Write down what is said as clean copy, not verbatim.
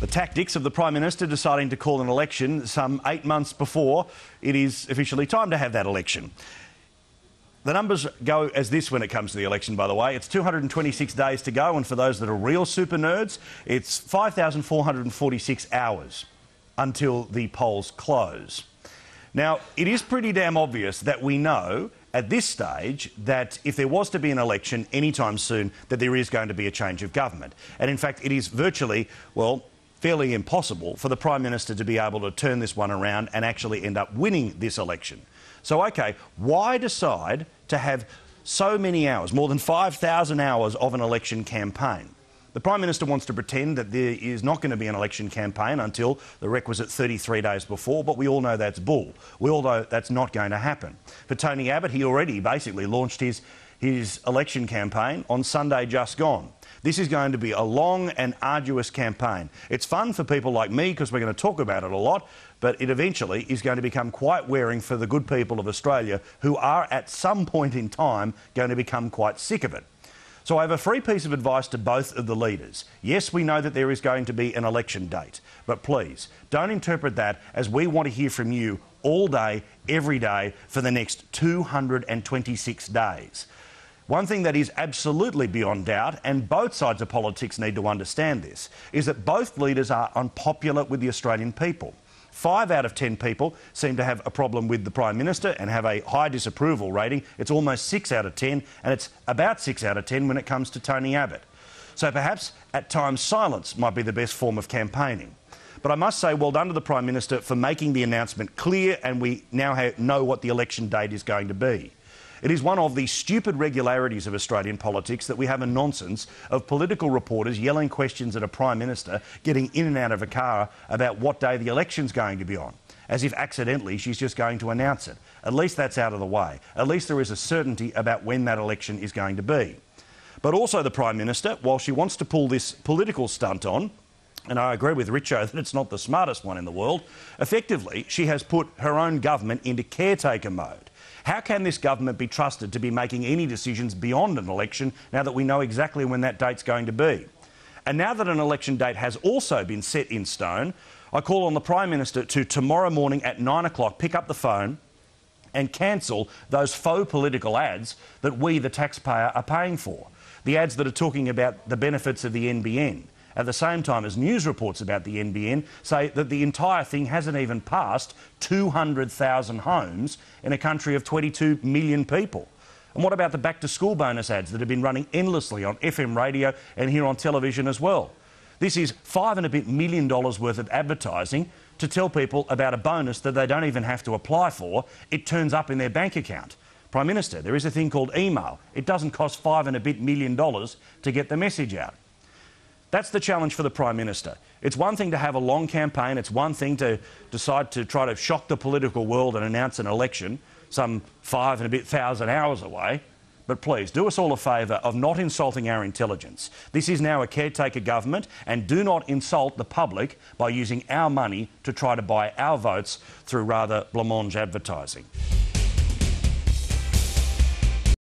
The tactics of the Prime Minister deciding to call an election some 8 months before it is officially time to have that election. The numbers go as this when it comes to the election, by the way. It's 226 days to go, and for those that are real super nerds, it's 5,446 hours until the polls close. Now, it is pretty damn obvious that we know at this stage that if there was to be an election anytime soon, that there is going to be a change of government. And in fact, it is virtually, well, fairly impossible for the Prime Minister to be able to turn this one around and actually end up winning this election. So, OK, why decide to have so many hours, more than 5,000 hours of an election campaign? The Prime Minister wants to pretend that there is not going to be an election campaign until the requisite 33 days before, but we all know that's bull. We all know that's not going to happen. For Tony Abbott, he already basically launched his election campaign on Sunday just gone. This is going to be a long and arduous campaign. It's fun for people like me because we're going to talk about it a lot, but it eventually is going to become quite wearing for the good people of Australia who are at some point in time going to become quite sick of it. So I have a free piece of advice to both of the leaders. Yes, we know that there is going to be an election date, but please don't interpret that as we want to hear from you all day, every day for the next 226 days. One thing that is absolutely beyond doubt, and both sides of politics need to understand this, is that both leaders are unpopular with the Australian people. 5 out of 10 people seem to have a problem with the Prime Minister and have a high disapproval rating. It's almost 6 out of 10, and it's about 6 out of 10 when it comes to Tony Abbott. So perhaps at times silence might be the best form of campaigning. But I must say well done to the Prime Minister for making the announcement clear, and we now know what the election date is going to be. It is one of the stupid regularities of Australian politics that we have a nonsense of political reporters yelling questions at a Prime Minister getting in and out of a car about what day the election's going to be on, as if accidentally she's just going to announce it. At least that's out of the way. At least there is a certainty about when that election is going to be. But also the Prime Minister, while she wants to pull this political stunt on, and I agree with Richo that it's not the smartest one in the world, effectively she has put her own government into caretaker mode. How can this government be trusted to be making any decisions beyond an election now that we know exactly when that date's going to be? And now that an election date has also been set in stone, I call on the Prime Minister to tomorrow morning at 9 o'clock pick up the phone and cancel those faux political ads that we, the taxpayer, are paying for. The ads that are talking about the benefits of the NBN, at the same time as news reports about the NBN say that the entire thing hasn't even passed 200,000 homes in a country of 22 million people. And what about the back-to-school bonus ads that have been running endlessly on FM radio and here on television as well? This is $5 and a bit million worth of advertising to tell people about a bonus that they don't even have to apply for. It turns up in their bank account. Prime Minister, there is a thing called email. It doesn't cost $5 and a bit million to get the message out. That's the challenge for the Prime Minister. It's one thing to have a long campaign. It's one thing to decide to try to shock the political world and announce an election some 5 and a bit thousand hours away. But please, do us all a favour of not insulting our intelligence. This is now a caretaker government, and do not insult the public by using our money to try to buy our votes through rather blancmange advertising.